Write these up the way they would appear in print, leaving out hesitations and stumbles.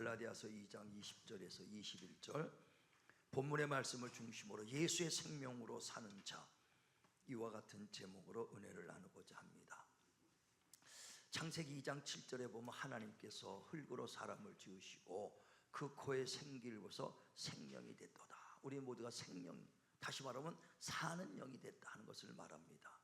갈라디아서 2장 20절에서 21절 본문의 말씀을 중심으로 예수의 생명으로 사는 자, 이와 같은 제목으로 은혜를 나누고자 합니다. 창세기 2장 7절에 보면 하나님께서 흙으로 사람을 지으시고 그 코에 생기를 부어서 생명이 됐도다. 우리 모두가 생명, 다시 말하면 사는 영이 됐다 하는 것을 말합니다.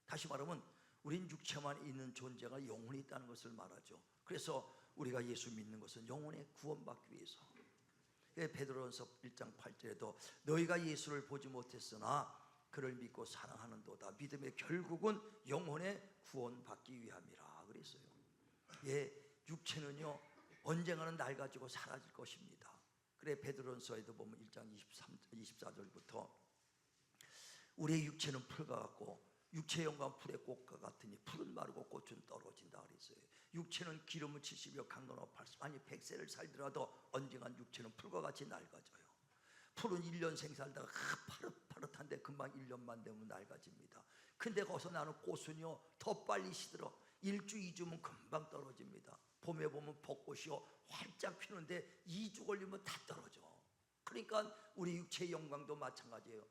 다시 말하면 우린 육체만 있는 존재가 영혼이 있다는 것을 말하죠. 그래서 우리가 예수 믿는 것은 영혼의 구원받기 위해서. 베드로전서 1장 8절에도 너희가 예수를 보지 못했으나 그를 믿고 사랑하는도다. 믿음의 결국은 영혼의 구원받기 위함이라 그랬어요. 육체는요 언젠가는 낡아지고 사라질 것입니다. 그래 베드로전서에도 보면 1장 24절부터 우리의 육체는 풀과 같고 육체의 영광 풀의 꽃과 같으니 풀은 마르고 꽃은 떨어진다 그랬어요. 육체는 기름은 70여 강건하고 80, 아니 100세를 살더라도 언젠간 육체는 풀과 같이 낡아져요. 풀은 1년생 살다가 파릇파릇한데 금방 1년만 되면 낡아집니다. 근데 거기서 나는 꽃은요 더 빨리 시들어 1주 2주면 금방 떨어집니다. 봄에 보면 벚꽃이요 활짝 피는데 2주 걸리면 다 떨어져. 그러니까 우리 육체의 영광도 마찬가지예요.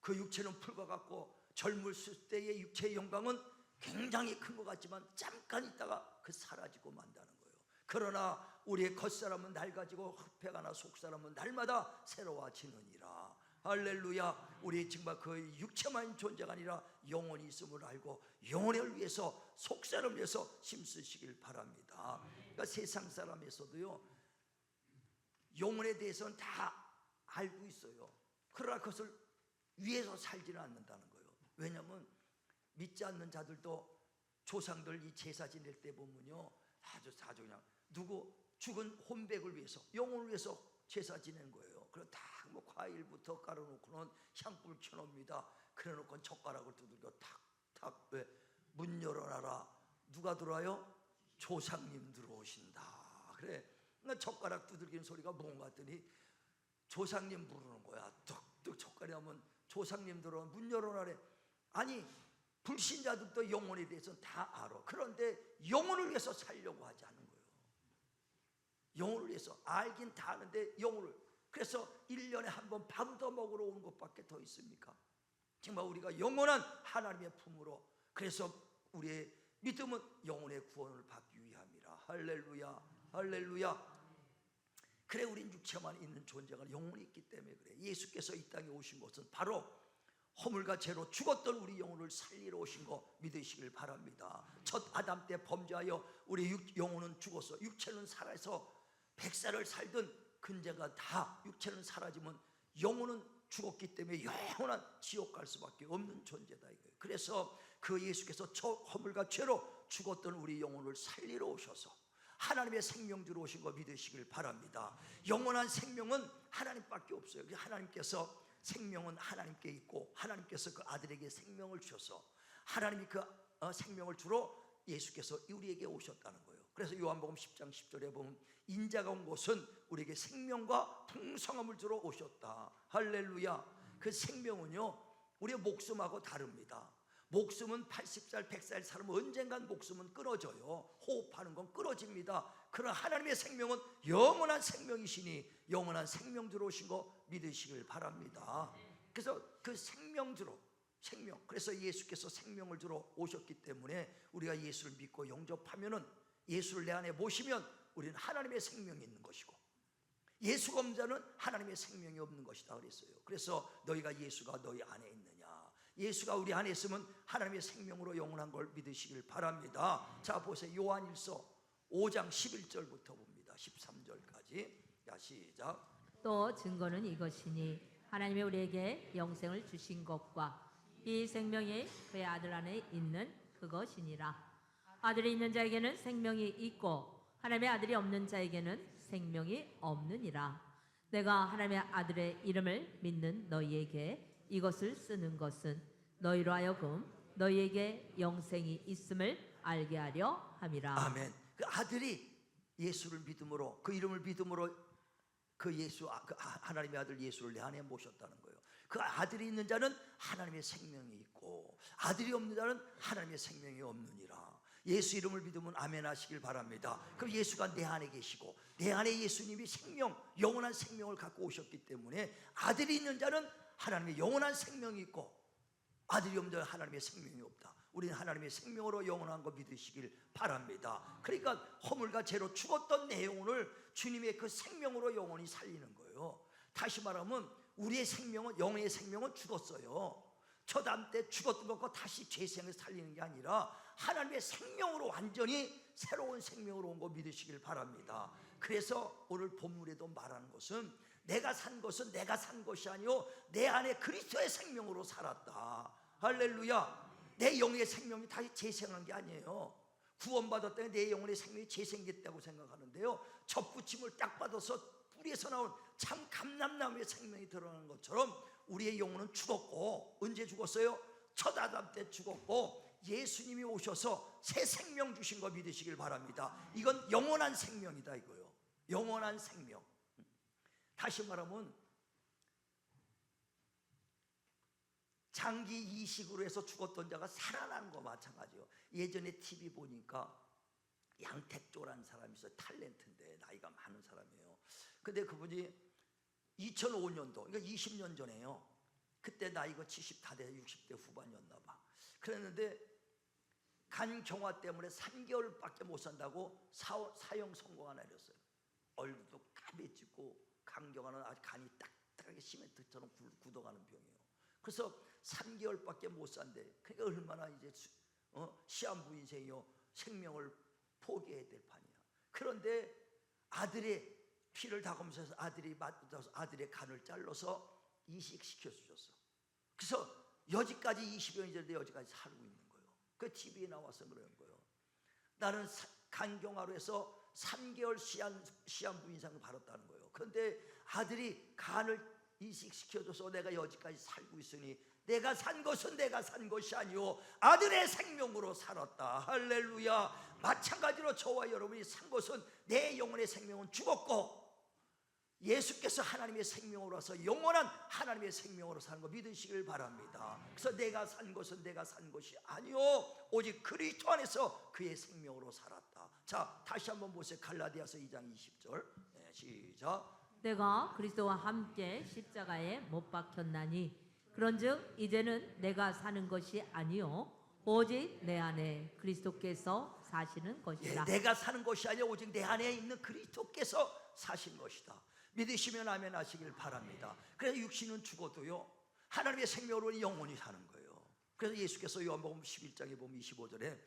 그 육체는 풀과 같고 젊을 때의 육체의 영광은 굉장히 큰 것 같지만 잠깐 있다가 사라지고 만다는 거예요. 그러나 우리의 겉사람은 낡아지고 흑패가나 속사람은 날마다 새로워지느니라. 할렐루야. 우리 정말 그 육체만 존재가 아니라 영혼이 있음을 알고 영혼을 위해서 속사람을 위해서 힘쓰시길 바랍니다. 그러니까 세상 사람에서도요 영혼에 대해서는 다 알고 있어요. 그러나 그것을 위해서 살지는 않는다는 거예요. 왜냐하면 믿지 않는 자들도 조상들 이 제사 지낼 때 보면요 아주 그냥 누구 죽은 혼백을 위해서 영혼을 위해서 제사 지내는 거예요. 그럼 다 뭐 과일부터 깔아놓고는 향불 켜놓습니다. 그래놓고 젓가락을 두들겨 탁탁 왜 문 열어놔라. 누가 들어와요? 조상님 들어오신다. 그래 젓가락 두들기는 소리가 뭔가 했더니 조상님 부르는 거야. 뚝뚝 젓가락 하면 조상님 들어오면 문 열어놔래. 아니 불신자들도 영혼에 대해서는 다 알아. 그런데 영혼을 위해서 살려고 하지 않는 거예요. 영혼을 위해서 알긴 다 아는데 영혼을, 그래서 1년에 한 번 밥 더 먹으러 오는 것밖에 더 있습니까? 정말 우리가 영원한 하나님의 품으로, 그래서 우리의 믿음은 영혼의 구원을 받기 위함이라. 할렐루야 할렐루야. 그래 우린 육체만 있는 존재가 영혼이 있기 때문에 그래. 예수께서 이 땅에 오신 것은 바로 허물과 죄로 죽었던 우리 영혼을 살리러 오신 거 믿으시길 바랍니다. 첫 아담 때 범죄하여 우리 영혼은 죽었어. 육체는 살아서 100살을 살든 근제가 다 육체는 사라지면 영혼은 죽었기 때문에 영원한 지옥 갈 수밖에 없는 존재다 이거예요. 그래서 그 예수께서 저 허물과 죄로 죽었던 우리 영혼을 살리러 오셔서 하나님의 생명주로 오신 거 믿으시길 바랍니다. 영원한 생명은 하나님밖에 없어요. 하나님께서 생명은 하나님께 있고 하나님께서 그 아들에게 생명을 주셔서 하나님이 그 생명을 주러 예수께서 우리에게 오셨다는 거예요. 그래서 요한복음 10장 10절에 보면 인자가 온 곳은 우리에게 생명과 풍성함을 주러 오셨다. 할렐루야. 그 생명은요 우리의 목숨하고 다릅니다. 목숨은 80살 100살 살면 언젠간 목숨은 끊어져요. 호흡하는 건 끊어집니다. 그러나 하나님의 생명은 영원한 생명이시니 영원한 생명주로 오신 거 믿으시길 바랍니다. 그래서 그 생명주로 생명, 그래서 예수께서 생명을 주러 오셨기 때문에 우리가 예수를 믿고 영접하면은, 예수를 내 안에 모시면 우리는 하나님의 생명이 있는 것이고 예수가 없는 자는 하나님의 생명이 없는 것이다 그랬어요. 그래서 너희가 예수가 너희 안에 있느냐, 예수가 우리 안에 있으면 하나님의 생명으로 영원한 걸 믿으시길 바랍니다. 자 보세요. 요한일서 5장 11절부터 봅니다. 13절까지. 자 시작. 또 증거는 이것이니 하나님이 우리에게 영생을 주신 것과 이 생명이 그의 아들 안에 있는 그것이니라. 아들이 있는 자에게는 생명이 있고 하나님의 아들이 없는 자에게는 생명이 없느니라. 내가 하나님의 아들의 이름을 믿는 너희에게 이것을 쓰는 것은 너희로 하여금 너희에게 영생이 있음을 알게 하려 함이라. 아멘. 그 아들이 예수를 믿음으로, 그 이름을 믿음으로 그 예수, 그 하나님의 아들 예수를 내 안에 모셨다는 거예요. 그 아들이 있는 자는 하나님의 생명이 있고 아들이 없는 자는 하나님의 생명이 없느니라. 예수 이름을 믿으면 아멘 하시길 바랍니다. 그럼 예수가 내 안에 계시고 내 안에 예수님이 생명, 영원한 생명을 갖고 오셨기 때문에 아들이 있는 자는 하나님의 영원한 생명이 있고 아들이 없는 자는 하나님의 생명이 없다. 우리는 하나님의 생명으로 영원한 거 믿으시길 바랍니다. 그러니까 허물과 죄로 죽었던 내 영혼을 주님의 그 생명으로 영원히 살리는 거예요. 다시 말하면 우리의 생명은, 영의 생명은 죽었어요. 저 다음 때 죽었던 것과 다시 죄생을 살리는 게 아니라 하나님의 생명으로 완전히 새로운 생명으로 온 거 믿으시길 바랍니다. 그래서 오늘 본문에도 말하는 것은 내가 산 것은 내가 산 것이 아니요 내 안에 그리스도의 생명으로 살았다. 할렐루야. 내 영의 생명이 다시 재생한 게 아니에요. 구원받았다니 내 영혼의 생명이 재생겼다고 생각하는데요, 접붙임을 딱 받아서 뿌리에서 나온 참 감람나무의 생명이 드러나는 것처럼 우리의 영혼은 죽었고, 언제 죽었어요? 첫 아담 때 죽었고 예수님이 오셔서 새 생명 주신 거 믿으시길 바랍니다. 이건 영원한 생명이다 이거요. 영원한 생명. 다시 말하면 장기 이식으로 해서 죽었던 자가 살아나는 거 마찬가지예요. 예전에 TV 보니까 양택조라는 사람이 있어요. 탤런트인데 나이가 많은 사람이에요. 근데 그분이 2005년도, 그러니까 20년 전에요. 그때 나이가 70 다 돼 60대 후반이었나 봐. 그랬는데 간경화 때문에 3개월밖에 못 산다고 사형 선고가 내렸어요. 얼굴도 까매지고 간경화는 아주 간이 딱딱하게 시멘트처럼 굳어가는 병이에요. 그래서 3개월밖에 못 산대. 그러니까 얼마나 이제 시한부 인생이요 생명을 포기해야 될 판이야. 그런데 아들의 피를 다검사해서 아들이 맞아서 아들의 간을 잘라서 이식시켜 주셨어. 그래서 여지까지 20여 년이 됐는데 여지까지 살고 있는 거예요. 그 TV에 나와서 그러는 거예요. 나는 간경화로 해서 3개월 시한부 인상을 받았다는 거예요. 그런데 아들이 간을 이식시켜줘서 내가 여지까지 살고 있으니 내가 산 것은 내가 산 것이 아니오 아들의 생명으로 살았다. 할렐루야. 마찬가지로 저와 여러분이 산 것은 내 영혼의 생명은 죽었고 예수께서 하나님의 생명으로 와서 영원한 하나님의 생명으로 사는 거 믿으시길 바랍니다. 그래서 내가 산 것은 내가 산 것이 아니오 오직 그리스도 안에서 그의 생명으로 살았다. 자, 다시 한번 보세요. 갈라디아서 2장 20절. 네, 시작. 내가 그리스도와 함께 십자가에 못 박혔나니 그런즉 이제는 내가 사는 것이 아니요 오직 내 안에 그리스도께서 사시는 것이라. 내가 사는 것이 아니라 오직 내 안에 있는 그리스도께서 사신 것이다. 믿으시면 아멘 하시길 바랍니다. 그래서 육신은 죽어도요 하나님의 생명으로 영원히 사는 거예요. 그래서 예수께서 요한복음 11장에 보면 25절에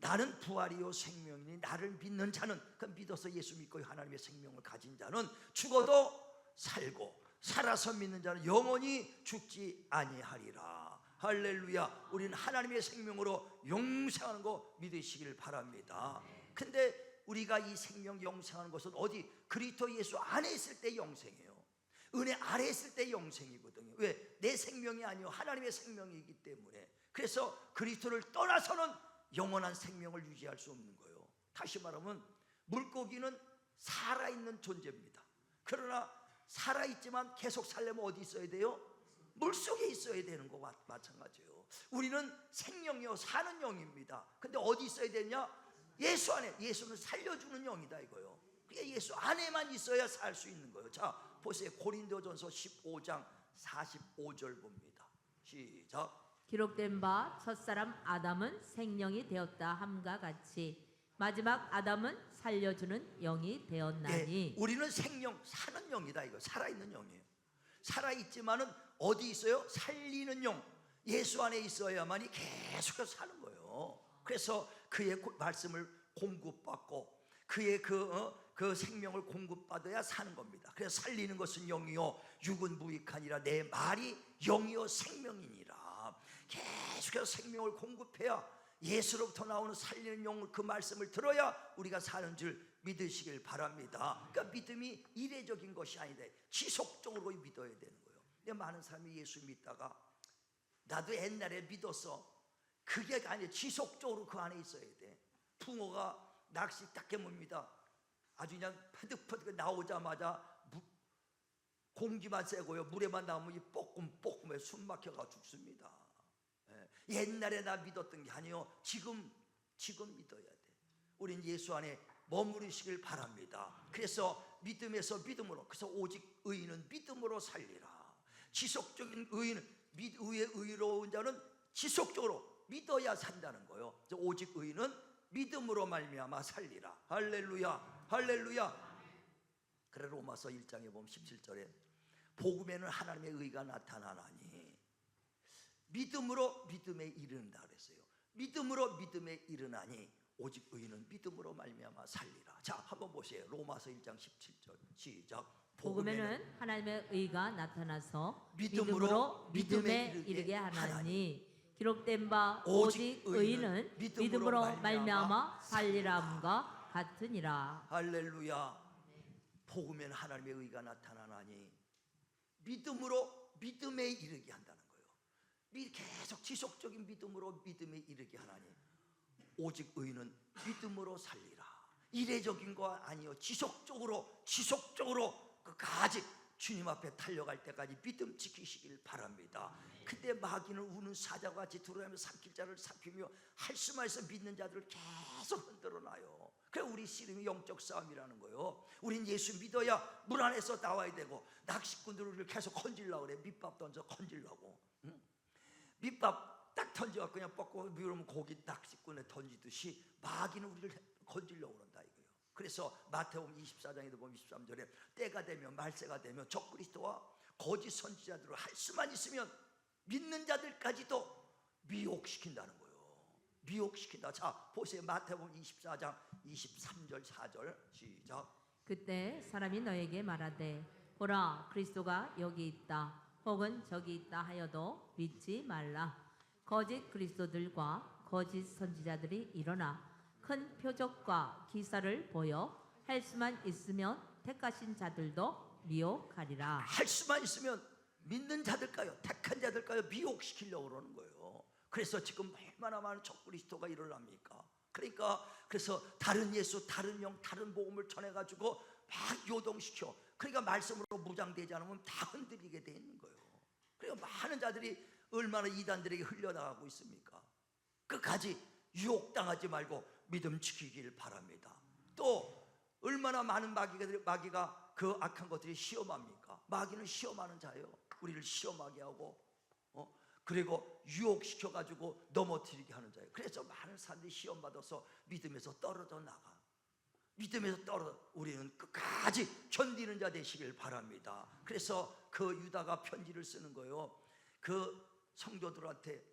나는 부활이요 생명이니 나를 믿는 자는, 그 믿어서 예수 믿고 하나님의 생명을 가진 자는 죽어도 살고 살아서 믿는 자는 영원히 죽지 아니하리라. 할렐루야. 우리는 하나님의 생명으로 영생하는 거 믿으시길 바랍니다. 근데 우리가 이 생명 영생하는 것은 어디? 그리스도 예수 안에 있을 때 영생이에요. 은혜 아래 있을 때 영생이거든요. 왜? 내 생명이 아니요 하나님의 생명이기 때문에. 그래서 그리스도를 떠나서는 영원한 생명을 유지할 수 없는 거예요. 다시 말하면 물고기는 살아있는 존재입니다. 그러나 살아있지만 계속 살려면 어디 있어야 돼요? 물속에 있어야 되는 것과 마찬가지예요. 우리는 생명이요 사는 영입니다. 근데 어디 있어야 되냐? 예수 안에. 예수는 살려주는 영이다 이거요. 그게 예수 안에만 있어야 살 수 있는 거예요. 자, 보세요. 고린도전서 15장 45절 봅니다. 시작. 기록된 바 첫사람 아담은 생명이 되었다 함과 같이 마지막 아담은 살려주는 영이 되었나니. 우리는 생명, 사는 영이다 이거. 살아있는 영이에요. 살아있지만은 어디 있어요? 살리는 영. 예수 안에 있어야만이 계속해서 사는 거예요. 그래서 그의 말씀을 공급받고 그의 그 생명을 공급받아야 사는 겁니다. 그래서 살리는 것은 영이요 육은 무익하니라 내 말이 영이요 생명이니라. 계속해서 생명을 공급해야 예수로부터 나오는 살리는 영, 그 말씀을 들어야 우리가 사는 줄 믿으시길 바랍니다. 그러니까 믿음이 이례적인 것이 아니다. 지속적으로 믿어야 되는 거예요. 근데 많은 사람이 예수 믿다가 나도 옛날에 믿었어. 그게 아니에요. 지속적으로 그 안에 있어야 돼. 붕어가 낚시 딱 해봅니다. 아주 그냥 퍼득퍼득 나오자마자 공기만 세고요 물에만 나오면 이 뽀끔뽀끔해 숨 막혀가 죽습니다. 옛날에 나 믿었던 게 아니요 지금 지금 믿어야 돼. 우린 예수 안에 머무르시길 바랍니다. 그래서 믿음에서 믿음으로, 그래서 오직 의인은 믿음으로 살리라. 지속적인 의로운 자는 지속적으로 믿어야 산다는 거예요. 오직 의인은 믿음으로 말미암아 살리라. 할렐루야, 할렐루야. 그래 로마서 1장에 보면 17절에 복음에는 하나님의 의가 나타나나니 믿음으로 믿음에 이르는다 그랬어요. 믿음으로 믿음에 이르나니 오직 의인은 믿음으로 말미암아 살리라. 자, 한번 보세요. 로마서 1장 17절 시작. 복음에는 하나님의 의가 나타나서 믿음으로 믿음에 이르게 하나니 기록된 바 오직 의인은 믿음으로 말미암아 살리라함과 같으니라. 할렐루야. 복음에는 하나님의 의가 나타나나니 믿음으로 믿음에 이르게 한다는 거예요. 계속 지속적인 믿음으로 믿음에 이르게 하나니 오직 의인은 믿음으로 살리라. 이례적인 거 아니요, 지속적으로 끝까지 주님 앞에 달려갈 때까지 믿음 지키시길 바랍니다. 그때 마귀는 우는 사자와 같이 들어가며 삼킬 자를 삼키며 할 수만 있어 믿는 자들을 계속 흔들어놔요. 그래 우리 씨름이 영적 싸움이라는 거예요. 우린 예수 믿어야 물 안에서 나와야 되고, 낚시꾼들을 우리를 계속 건질려고 그래. 밑밥 던져 건질려고. 응? 밑밥 딱 던져갖고 그냥 뻗고 미우면 고기 낚시꾼에 던지듯이 마귀는 우리를 건질려고 그런다 이거예요. 그래서 마태복음 24장에도 보면 23절에 때가 되면 말세가 되면 적그리스도와 거짓 선지자들을 할 수만 있으면 믿는 자들까지도 미혹시킨다는 거예요. 미혹시킨다. 자, 보세요. 마태복음 24장 23절 4절 시작. 그때 사람이 너에게 말하되 보라 그리스도가 여기 있다 혹은 저기 있다 하여도 믿지 말라. 거짓 그리스도들과 거짓 선지자들이 일어나 큰 표적과 기사를 보여 할 수만 있으면 택하신 자들도 미혹하리라. 할 수만 있으면 믿는 자들까요, 택한 자들까요 미혹시키려고 그러는 거예요. 그래서 지금 얼마나 많은 적그리스도가 일어납니까? 그래서 다른 예수, 다른 영, 다른 복음을 전해가지고 막 요동시켜. 그러니까 말씀으로 무장되지 않으면 다 흔들리게 돼 있는 거예요. 그러니까 많은 자들이 얼마나 이단들에게 흘려나가고 있습니까? 끝까지 유혹당하지 말고 믿음 지키길 바랍니다. 또 얼마나 많은 마귀가 그 악한 것들이 시험합니까? 마귀는 시험하는 자예요. 우리를 시험하게 하고 그리고 유혹시켜가지고 넘어뜨리게 하는 자예요. 그래서 많은 사람들이 시험받아서 믿음에서 떨어져 나가. 믿음에서 우리는 끝까지 견디는 자 되시길 바랍니다. 그래서 그 유다가 편지를 쓰는 거예요. 그 성도들한테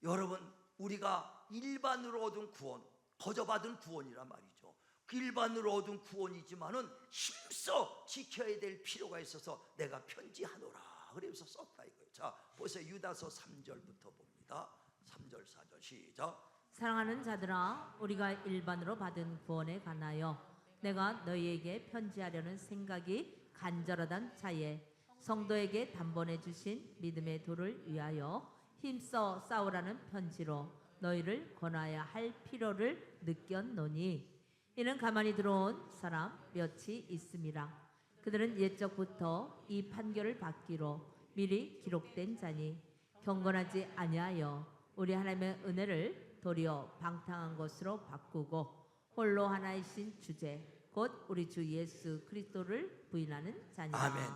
여러분, 우리가 일반으로 얻은 구원, 거저받은 구원이란 말이죠. 그 일반으로 얻은 구원이지만은 힘써 지켜야 될 필요가 있어서 내가 편지하노라. 그래서 썼다 이거예요. 자, 보세요. 유다서 3절부터 봅니다. 3절 4절 시작. 사랑하는 자들아 우리가 일반으로 받은 구원에 관하여 내가 너희에게 편지하려는 생각이 간절하단 차에 성도에게 단번에 주신 믿음의 도를 위하여 힘써 싸우라는 편지로 너희를 권하여야 할 필요를 느꼈노니 이는 가만히 들어온 사람 몇이 있음이라. 그들은 옛적부터 이 판결을 받기로 미리 기록된 자니 경건하지 아니하여 우리 하나님의 은혜를 도리어 방탕한 것으로 바꾸고 홀로 하나이신 주제 곧 우리 주 예수 그리스도를 부인하는 자니라. 아멘.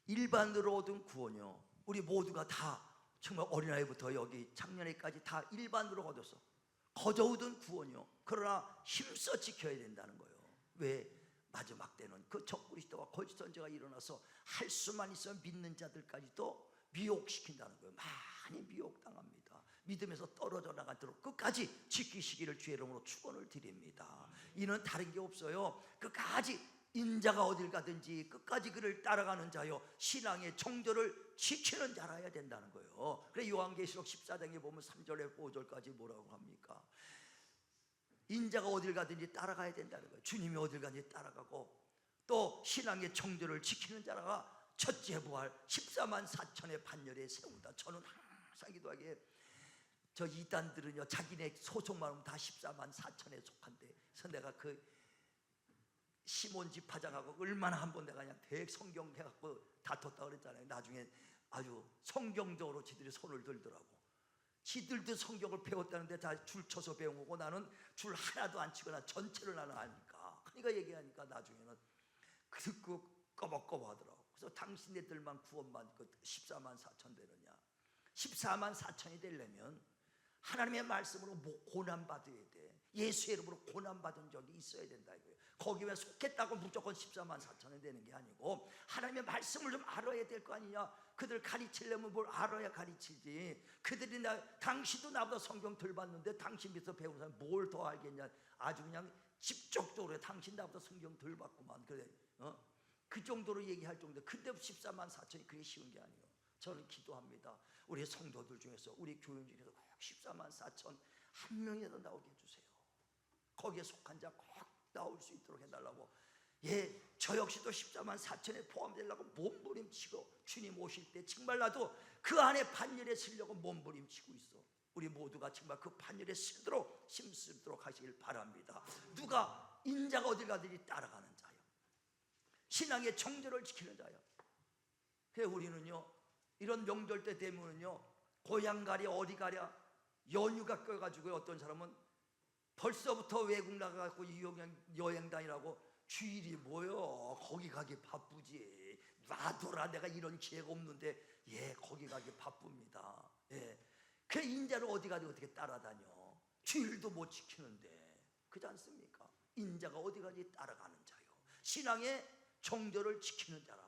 일반으로 얻은 구원이요, 우리 모두가 다 정말 어린아이부터 여기 청년회까지 다 일반으로 얻어서 거저 얻은 구원이요, 그러나 힘써 지켜야 된다는 거예요. 왜? 마지막 때는 그 적그리스도와 거짓 선지자가 일어나서 할 수만 있으면 믿는 자들까지도 미혹시킨다는 거예요. 많이 미혹당합니다. 믿음에서 떨어져 나가도록 끝까지 지키시기를 주의 이름으로 축원을 드립니다. 이는 다른 게 없어요. 끝까지 인자가 어딜 가든지 끝까지 그를 따라가는 자요, 신앙의 정절을 지키는 자라야 된다는 거예요. 그래 요한계시록 14장에 보면 3절에 5절까지 뭐라고 합니까? 인자가 어딜 가든지 따라가야 된다는 거예요. 주님이 어딜 가든지 따라가고, 또 신앙의 정절을 지키는 자라가 첫째 부활 14만 4천의 반열에 세우다. 저는 항상 기도하기에 저 이단들은요 자기네 소속만 하면 다 14만 4천에 속한데, 그래서 내가 그 시몬 집파장하고 얼마나 한번 내가 그냥 대성경 해갖고 다퉜다 그랬잖아요. 나중에 아주 성경적으로 지들이 손을 들더라고. 지들도 성경을 배웠다는데 다 줄 쳐서 배운 거고 나는 줄 하나도 안 치거나 전체를 나는 아니까. 그러니까 얘기하니까 나중에는 듣고 꺼벅꺼벅 하더라고. 그래서 당신네들만 구원만 14만 4천 되느냐. 14만 4천이 되려면 하나님의 말씀으로 고난받아야 돼. 예수의 이름으로 고난받은 적이 있어야 된다 이거예요. 거기에 속했다고 무조건 14만 4천이 되는 게 아니고 하나님의 말씀을 좀 알아야 될 거 아니냐. 그들 가르치려면 뭘 알아야 가르치지. 그들이 당신도 나보다 성경 덜 봤는데 당신 밑에서 배운 사람 뭘 더 알겠냐. 아주 그냥 직접적으로 당신 나보다 성경 덜 봤구만. 그래, 그 정도로 얘기할 정도. 근데 14만 4천이 그게 쉬운 게 아니에요. 저는 기도합니다. 우리 성도들 중에서 우리 교인 중에서 꼭 14만 4천 한 명이라도 나오게 해주세요. 거기에 속한 자 꼭 나올 수 있도록 해달라고. 예, 저 역시도 14만 4천에 포함되려고 몸부림치고 주님 오실 때 정말 나도 그 안에 판결에 쓰려고 몸부림치고 있어. 우리 모두가 정말 그 판결에 쓰도록 힘쓰도록 하시길 바랍니다. 누가 인자가 어딜 가든지 따라가는 자요, 신앙의 정절을 지키는 자요. 그래서 우리는요 이런 명절 때 되면은요 고향 가랴 어디 가랴 연휴가 껴가지고 어떤 사람은 벌써부터 외국 나가고 여행 다니라고. 주일이 뭐요? 거기 가기 바쁘지. 놔둬라, 내가 이런 기회가 없는데. 예, 거기 가기 바쁩니다. 예, 그 인자를 어디 가도 어떻게 따라다녀? 주일도 못 지키는데. 그렇지 않습니까? 인자가 어디 가든지 따라가는 자요, 신앙의 정절을 지키는 자라.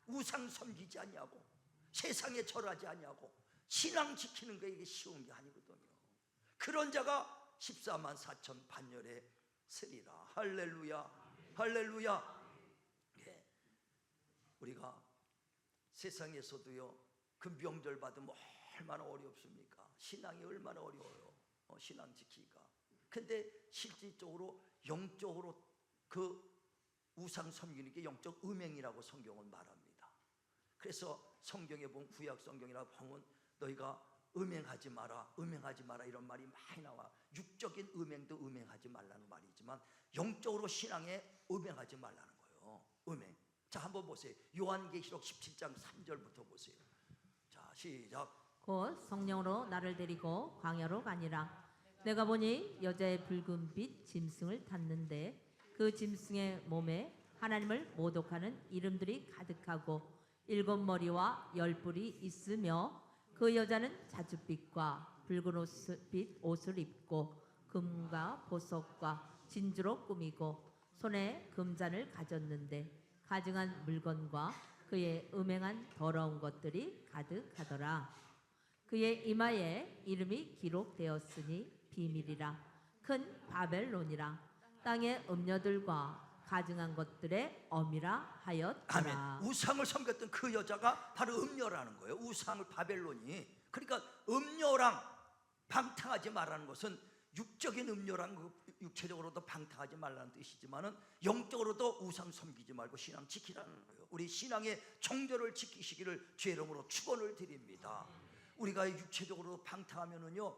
우상 섬기지 않냐고, 세상에 절하지 않냐고. 신앙 지키는 게 이게 쉬운 게 아니거든요. 그런 자가 14만 4천 반열에 쓰리라. 할렐루야, 할렐루야. 예. 우리가 세상에서도요 그 명절 받으면 얼마나 어렵습니까? 신앙이 얼마나 어려워요. 신앙 지키기가. 근데 실질적으로 영적으로 그 우상 섬기는 게 영적 음행이라고 성경은 말합니다. 그래서 성경에 보면 구약 성경이라 보면 너희가 음행하지 마라, 음행하지 마라 이런 말이 많이 나와. 육적인 음행도 음행하지 말라는 말이지만 영적으로 신앙에 음행하지 말라는 거예요. 음행. 자, 한번 보세요. 요한계시록 17장 3절부터 보세요. 자, 시작. 곧 성령으로 나를 데리고 광야로 가니라. 내가 보니 여자의 붉은 빛 짐승을 탔는데 그 짐승의 몸에 하나님을 모독하는 이름들이 가득하고 7머리와 10뿔이 있으며 그 여자는 자줏빛과 붉은 빛 옷을 입고 금과 보석과 진주로 꾸미고 손에 금잔을 가졌는데 가증한 물건과 그의 음행한 더러운 것들이 가득하더라. 그의 이마에 이름이 기록되었으니 비밀이라. 큰 바벨론이라. 땅의 음녀들과 가증한 것들의 어미라 하였더라. 아멘. 우상을 섬겼던 그 여자가 바로 음녀라는 거예요. 우상을 바벨론이. 그러니까 음녀랑 방탕하지 말라는 것은 육적인 음료랑 육체적으로도 방탕하지 말라는 뜻이지만은 영적으로도 우상 섬기지 말고 신앙 지키라는 거예요. 우리 신앙의 정절을 지키시기를 주의 이름으로 축원을 드립니다. 우리가 육체적으로 방탕하면은요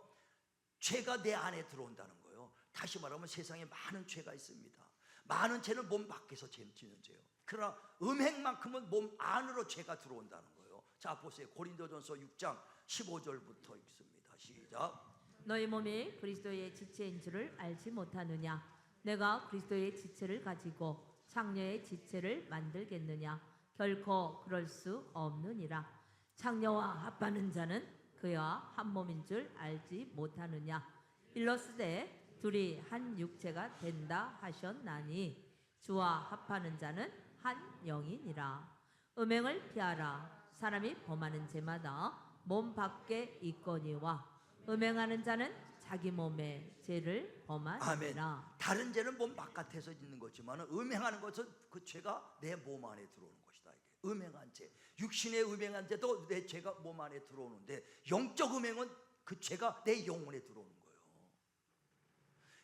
죄가 내 안에 들어온다는 거예요. 다시 말하면 세상에 많은 죄가 있습니다. 많은 죄는 몸 밖에서 짓는 죄요. 그러나 음행만큼은 몸 안으로 죄가 들어온다는 거예요. 자, 보세요. 고린도전서 6장 15절부터 읽습니다. 시작. 너희 몸이 그리스도의 지체인 줄을 알지 못하느냐? 내가 그리스도의 지체를 가지고 창녀의 지체를 만들겠느냐? 결코 그럴 수 없느니라. 창녀와 합하는 자는 그와 한 몸인 줄 알지 못하느냐? 일러스되 둘이 한 육체가 된다 하셨나니 주와 합하는 자는 한 영이니라. 음행을 피하라. 사람이 범하는 죄마다 몸 밖에 있거니와 음행하는 자는 자기 몸에 죄를 범하니라. 아멘. 다른 죄는 몸 바깥에서 있는 거지만 음행하는 것은 그 죄가 내 몸 안에 들어오는 것이다. 이게 음행한 죄, 육신의 음행한 죄도 내 죄가 몸 안에 들어오는데 영적 음행은 그 죄가 내 영혼에 들어오는 거예요.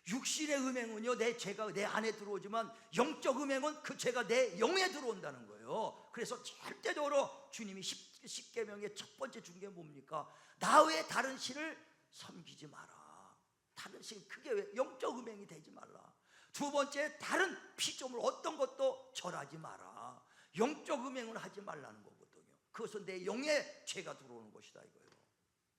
육신의 음행은요 내 죄가 내 안에 들어오지만 영적 음행은 그 죄가 내 영에 들어온다는 거예요. 그래서 절대적으로 주님이 십계명의 첫 번째 준 게 뭡니까? 나 외에 다른 신을 섬기지 마라. 다른 신, 그게 왜 영적 음행이 되지 말라. 두 번째, 다른 피조물 어떤 것도 절하지 마라. 영적 음행을 하지 말라는 거거든요. 그것은 내 영에 죄가 들어오는 것이다 이거예요.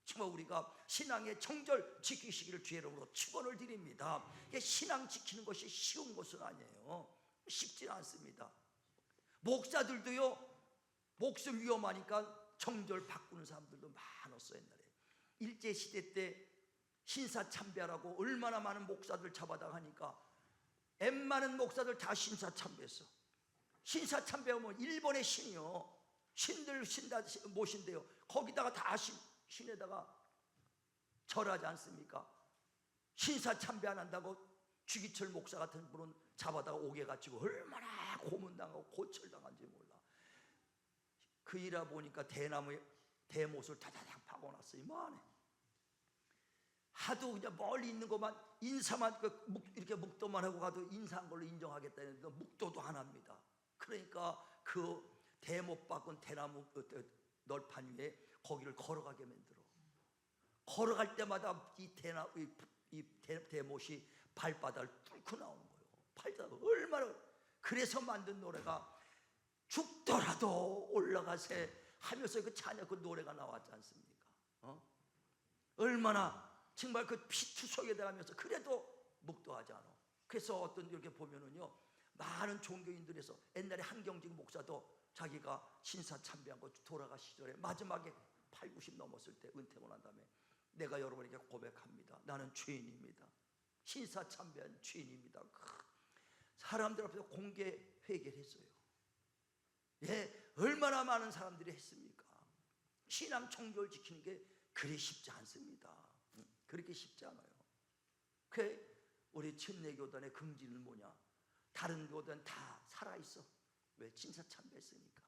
정말 우리가 신앙의 정절 지키시기를 주의 이름으로 축원을 드립니다. 신앙 지키는 것이 쉬운 것은 아니에요. 쉽지 않습니다. 목사들도요, 목숨 위험하니까 정절 바꾸는 사람들도 많았어요. 옛날에 일제시대 때 신사참배하라고 얼마나 많은 목사들 잡아다 하니까 웬만한 목사들 다 신사참배했어. 신사참배하면 일본의 신이요, 신들 신다 모신대요. 거기다가 다 신에다가 절하지 않습니까? 신사참배 안 한다고 주기철 목사 같은 분은 잡아다가 옥에 갇히고 얼마나 고문당하고 고철당한지 몰라. 그 일하 보니까 대나무에 대못을 다다닥 파고놨어. 이만해. 하도 그냥 멀리 있는 것만 인사만 이렇게 묵도만 하고 가도 인사한 걸로 인정하겠다 했는데 묵도도 안 합니다. 그러니까 그 대못 박은 대나무 널판 위에 거기를 걸어가게 만들어. 걸어갈 때마다 이 대못이 발바닥을 뚫고 나오는 거예요. 발바닥 얼마나. 그래서 만든 노래가 죽더라도 올라가세 하면서 그 찬양 그 노래가 나왔지 않습니까? 얼마나 정말 그 피투성에 대하면서 그래도 묵도하지 않아. 그래서 어떤 이렇게 보면은요, 많은 종교인들에서 옛날에 한경직 목사도 자기가 신사참배한 거 돌아가 시절에 마지막에 8, 90 넘었을 때 은퇴하고 난 다음에 내가 여러분에게 고백합니다. 나는 죄인입니다. 신사참배한 죄인입니다. 사람들 앞에서 공개 회개를 했어요. 예, 얼마나 많은 사람들이 했습니까? 신앙 정결 지키는 게 그리 쉽지 않습니다. 그렇게 쉽지 않아요. 우리 침례교단의 긍지는 뭐냐? 다른 교단 다 살아있어. 왜? 신사참배했으니까.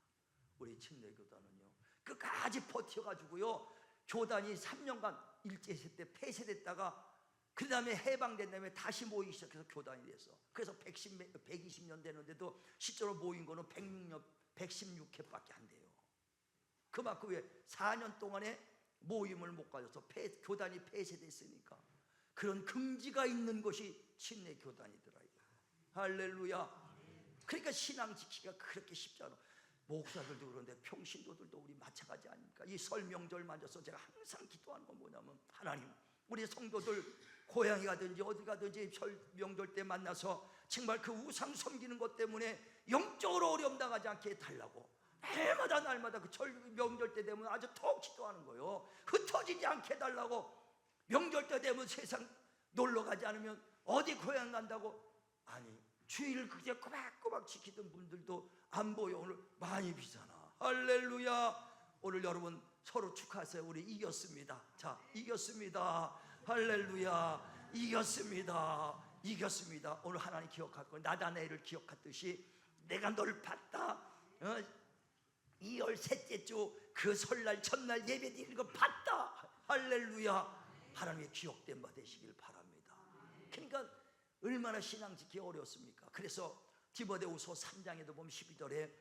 우리 침례교단은요, 끝까지 버텨가지고요, 교단이 3년간 일제시대 때 폐쇄됐다가 그 다음에 해방된 다음에 다시 모이기 시작해서 교단이 됐어. 그래서 120년 되는데도 실제로 모인 거는 116회밖에 안 돼요. 그만큼 왜 4년 동안에 모임을 못 가져서 교단이 폐쇄됐으니까. 그런 긍지가 있는 것이 침례 교단이더라. 할렐루야. 그러니까 신앙 지키기가 그렇게 쉽지 않아. 목사들도 그런데 평신도들도 우리 마찬가지 아닙니까? 이 설 명절 맞아서 제가 항상 기도하는 건 뭐냐면, 하나님, 우리 성도들 고향에 가든지 어디 가든지 설 명절 때 만나서 정말 그 우상 섬기는 것 때문에 영적으로 어려움 당하지 않게 해달라고 날마다 그 명절 때 되면 아주 더 기도하는 거예요. 흩어지지 않게 해달라고. 명절 때 되면 세상 놀러 가지 않으면 어디 고향 간다고. 아니, 주의를 그게 꼬박꼬박 지키던 분들도 안 보여. 오늘 많이 비잖아. 할렐루야. 오늘 여러분 서로 축하하세요. 우리 이겼습니다. 자, 이겼습니다. 할렐루야. 이겼습니다. 오늘 하나님 기억할 거예요. 나다나엘을 기억했듯이 내가 널 봤다. 2월 셋째 주 그 설날 첫날 예배 드리는 거 봤다. 할렐루야. 하나님의 기억된 바 되시길 바랍니다. 그러니까 얼마나 신앙 지키기 어렵습니까? 그래서 디모데후서 3장에도 보면 12절에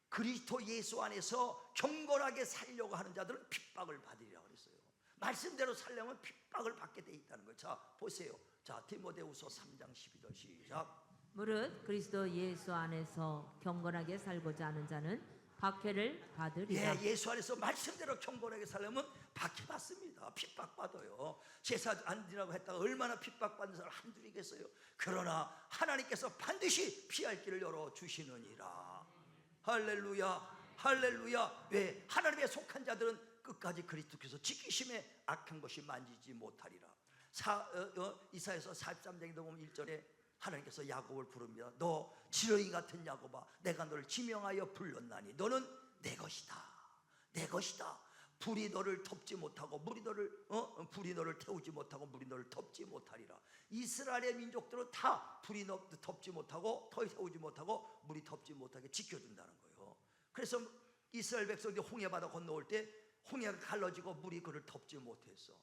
그리스도 예수 안에서 경건하게 살려고 하는 자들은 핍박을 받으리라 그랬어요. 말씀대로 살려면 핍박을 받게 돼 있다는 거예요. 자, 보세요. 자, 디모데후서 3장 12절 시작. 무릇 그리스도 예수 안에서 경건하게 살고자 하는 자는 박해를 받으리라. 예, 예수 안에서 말씀대로 경건하게 살려면 박해받습니다. 핍박받아요. 제사 안 지나고 했다가 얼마나 핍박받는 사람 한둘이겠어요. 그러나 하나님께서 반드시 피할 길을 열어주시느니라. 할렐루야. 왜? 하나님의 속한 자들은 끝까지 그리스도께서 지키심에 악한 것이 만지지 못하리라. 이사야서 43장에도 보면 1절에 하나님께서 야곱을 부릅니다. 너 지렁이 같은 야곱아, 내가 너를 지명하여 불렀나니 너는 내 것이다. 불이 너를 덮지 못하고 불이 너를 태우지 못하고 물이 너를 덮지 못하리라. 이스라엘의 민족들은 다 불이 덮지 못하고 태우지 못하고 물이 덮지 못하게 지켜준다는 거예요. 그래서 이스라엘 백성들이 홍해바다 건너올 때 홍해가 갈라지고 물이 그를 덮지 못했어.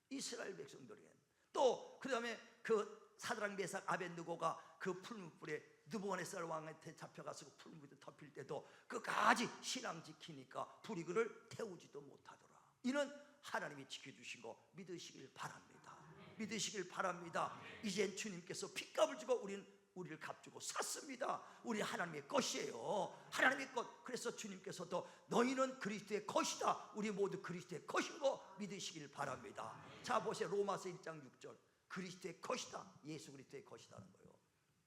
이스라엘 백성들에겐. 또 그 다음에 그 사드락 메삭 아벤느고가 그 풀무불에 느부갓네살 왕한테 잡혀가서 그 풀무불에 덮일 때도 끝까지 신앙 지키니까 불이 그를 태우지도 못하더라. 이는 하나님이 지켜주신 거 믿으시길 바랍니다. 이젠 주님께서 핏값을 주고 우리는 우리를 값주고 샀습니다. 우리 하나님의 것이에요. 하나님의 것. 그래서 주님께서도 너희는 그리스도의 것이다. 우리 모두 그리스도의 것인 거 믿으시길 바랍니다. 자 보세요. 로마서 1장 6절. 그리스도의 것이다. 예수 그리스도의 것이다는 거예요.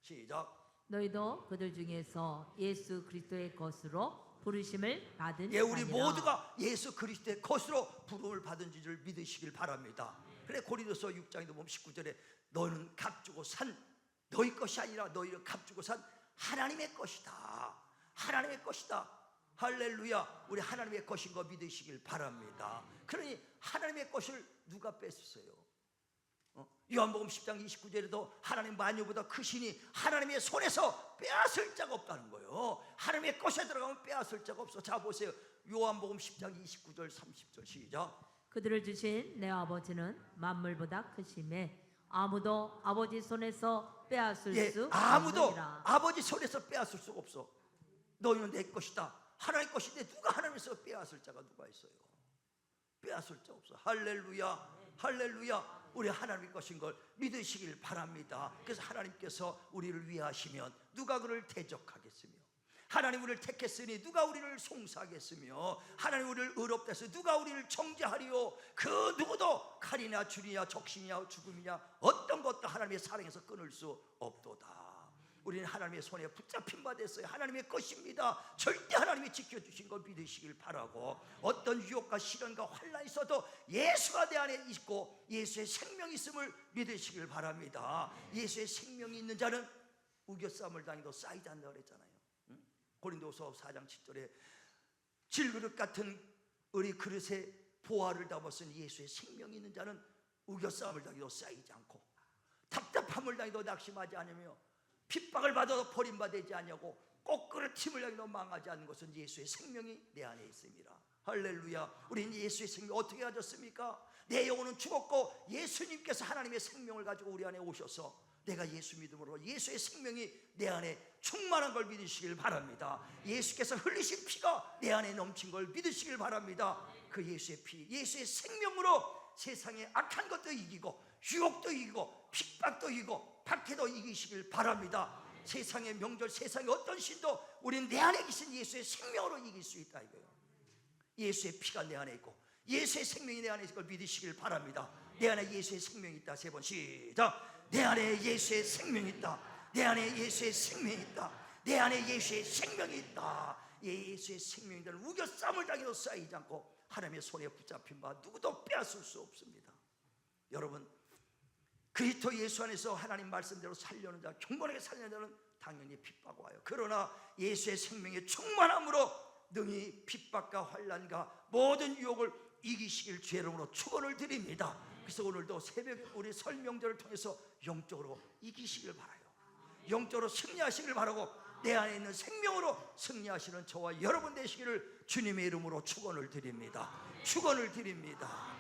시작. 너희도 그들 중에서 예수 그리스도의 것으로 부르심을 받은 예, 우리 자니라. 모두가 예수 그리스도의 것으로 부름을 받은 줄 믿으시길 바랍니다. 그래 고린도서 6장에도 보면 19절에 너는 값주고 산 너희 것이 아니라 너희를 값주고 산 하나님의 것이다. 하나님의 것이다. 할렐루야. 우리 하나님의 것인 거 믿으시길 바랍니다. 그러니 하나님의 것을 누가 뺏으세요? 요한복음 10장 29절에도 하나님 만유보다 크시니 하나님의 손에서 빼앗을 자가 없다는 거예요. 하나님의 것에 들어가면 빼앗을 자가 없어. 자 보세요. 요한복음 10장 29절 30절 시작. 그들을 주신 내 아버지는 만물보다 크심에 아무도 아버지 손에서 빼앗을 수 아무도 없느니라. 아버지 손에서 빼앗을 수가 없어. 너희는 내 것이다. 하나님의 것인데 누가 하나님에서 빼앗을 자가 누가 있어요? 빼앗을 자 없어. 할렐루야. 할렐루야. 우리 하나님의 것인 걸 믿으시길 바랍니다. 그래서 하나님께서 우리를 위하시면 누가 그를 대적하겠으며, 하나님 우리를 택했으니 누가 우리를 송사하겠으며, 하나님 우리를 의롭다 해서 누가 우리를 정죄하리요. 그 누구도 칼이나 줄이냐 적신이냐 죽음이냐 어떤 것도 하나님의 사랑에서 끊을 수 없도다. 우리는 하나님의 손에 붙잡힌 바 됐어요. 하나님의 것입니다. 절대 하나님이 지켜주신 걸 믿으시길 바라고, 어떤 유혹과 시련과 환난이 있어도 예수가 내 안에 있고 예수의 생명이 있음을 믿으시길 바랍니다. 예수의 생명이 있는 자는 우겨싸움을 당해도 쌓이지 않는다 그랬잖아요. 고린도서 4장 7절에 질그릇 같은 우리 그릇에 보화를 담았으니 예수의 생명이 있는 자는 우겨싸움을 당해도 쌓이지 않고, 답답함을 당해도 낙심하지 않으며, 핍박을 받아도 버림받지 않냐고, 꼬꾸를 팀을 당해도 망하지 않는 것은 예수의 생명이 내 안에 있습니다. 할렐루야. 우리는 예수의 생명 어떻게 가졌습니까? 내 영혼은 죽었고 예수님께서 하나님의 생명을 가지고 우리 안에 오셔서 내가 예수 믿음으로 예수의 생명이 내 안에 충만한 걸 믿으시길 바랍니다. 예수께서 흘리신 피가 내 안에 넘친 걸 믿으시길 바랍니다. 그 예수의 피, 예수의 생명으로 세상의 악한 것도 이기고 유혹도 이기고 핍박도 이기고 박해도 이기시길 바랍니다. 세상의 명절, 세상의 어떤 신도 우리는 내 안에 계신 예수의 생명으로 이길 수 있다 이거예요. 예수의 피가 내 안에 있고 예수의 생명이 내 안에 있을 걸 믿으시길 바랍니다. 내 안에 예수의 생명이 있다. 3번 시작. 내 안에 예수의 생명이 있다. 내 안에 예수의 생명이 있다. 내 안에 예수의 생명이 있다. 예수의 생명이 있다는 우겨싸움을 당해도 쌓이지 않고 하나님의 손에 붙잡힌 바 누구도 빼앗을 수 없습니다. 여러분, 그리스도 예수 안에서 하나님 말씀대로 살려는 자, 경건하게 살려는 자는 당연히 핍박 와요. 그러나 예수의 생명의 충만함으로 능히 핍박과 환난과 모든 유혹을 이기시길 주의 이름으로 축원을 드립니다. 그래서 오늘도 새벽에 우리 설 명절을 통해서 영적으로 이기시길 바라요. 영적으로 승리하시길 바라고, 내 안에 있는 생명으로 승리하시는 저와 여러분 되시기를 주님의 이름으로 축원을 드립니다. 축원을 드립니다.